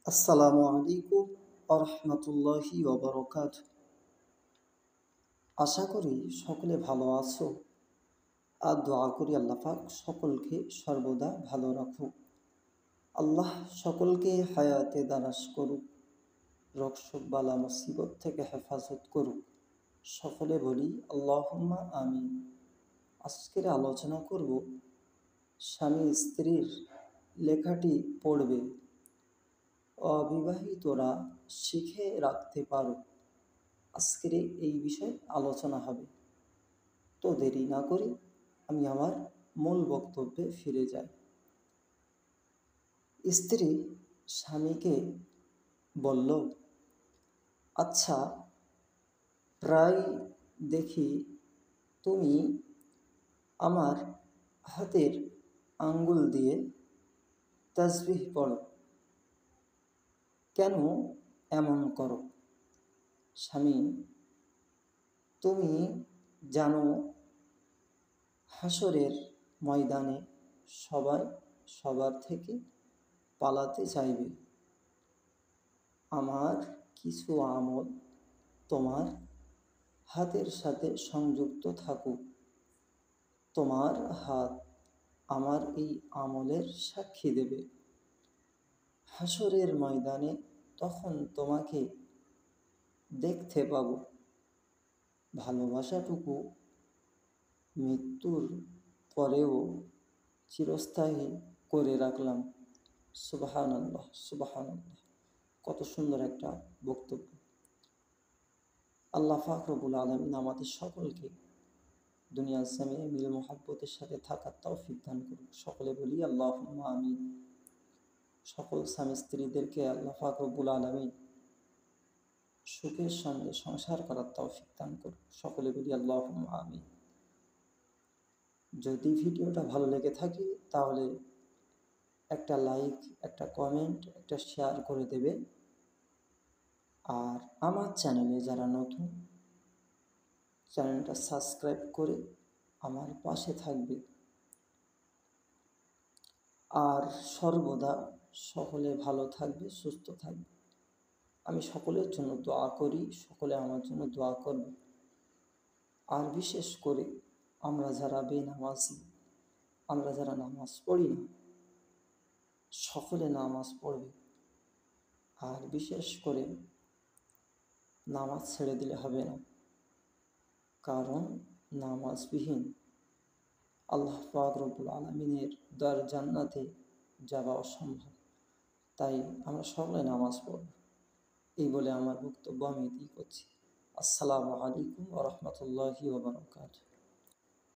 আসসালামু আলাইকুম আরহামতুল্লাহি ওবরকাত। আশা করি সকলে ভালো আছো। আর দোয়া করি আল্লাহ পাক সকলকে সর্বদা ভালো রাখুক। আল্লাহ সকলকে হায়াতে দারাজ করুক, রোগ শোক বালা মুসিবত থেকে হেফাজত করুক। সকলে বলি আল্লাহুম্মা আমিন। আজকের আলোচনা করব স্বামী স্ত্রীর লেখাটি পড়বে অবিবাহিতরা শিখে রাখতে পারো। আজকের এই বিষয়ে আলোচনা হবে। তো দেরি না করি আমি আমার মূল বক্তব্যে ফিরে যাই। স্ত্রী স্বামীকে বলল, আচ্ছা, প্রায় দেখি তুমি আমার হাতের আঙ্গুল দিয়ে তাসবিহ পড়ো, কেন এমন করো? স্বামী, তুমি জানো হাসরের ময়দানে সবাই সবার থেকে পালাতে চাইবে। আমার কিছু আমল তোমার হাতের সাথে সংযুক্ত থাকুক। তোমার হাত আমার এই আমলের সাক্ষী দেবে। হাসরের ময়দানে তখন তোমাকে দেখতে পাব। ভালোবাসাটুকু মৃত্যুর পরেও চিরস্থায়ী করে রাখলাম। সুবহানাল্লাহ, সুবহানাল্লাহ। কত সুন্দর একটা বক্তব্য। আল্লাহ পাক রব্বুল আলামিন আমাদের সকলকে দুনিয়ার জমিনে মিল মোহাব্বতের সাথে থাকার তৌফিক দান করুন। সকলে বলি আল্লাহুম্মা আমিন। সকল স্বামী স্ত্রীদেরকে আল্লাহ পাক রব্বুল আলামিন সুখের সঙ্গে সংসার করার তৌফিক দান করুন। সকলে বলি আল্লাহুম্মা আমিন। যদি ভিডিওটা ভালো লেগে থাকে তাহলে একটা লাইক, একটা কমেন্ট, একটা শেয়ার করে দেবে। আর আমার চ্যানেলে যারা নতুন, চ্যানেলটা সাবস্ক্রাইব করে আমার পাশে থাকবে। আর সর্বদা সকলে ভালো থাকবে, সুস্থ থাকবে। আমি সকলের জন্য দোয়া করি, সকলে আমার জন্য দোয়া করবে। আর বিশেষ করে আমরা যারা বেনামাজি, আমরা যারা নামাজ পড়ি না, সকলে নামাজ পড়বে। আর বিশেষ করে নামাজ ছেড়ে দিলে হবে না, কারণ নামাজবিহীন আল্লাহ পাক রব্বুল আলামিনের দর জান্নাতে যাওয়া অসম্ভব। তাই আমরা সকলে নামাজ পড়ব। এই বলে আমার বক্তব্য আমি এতেই করছি। আসসালামু আলাইকুম ওয়া রাহমাতুল্লাহি ওয়া বারাকাতুহু।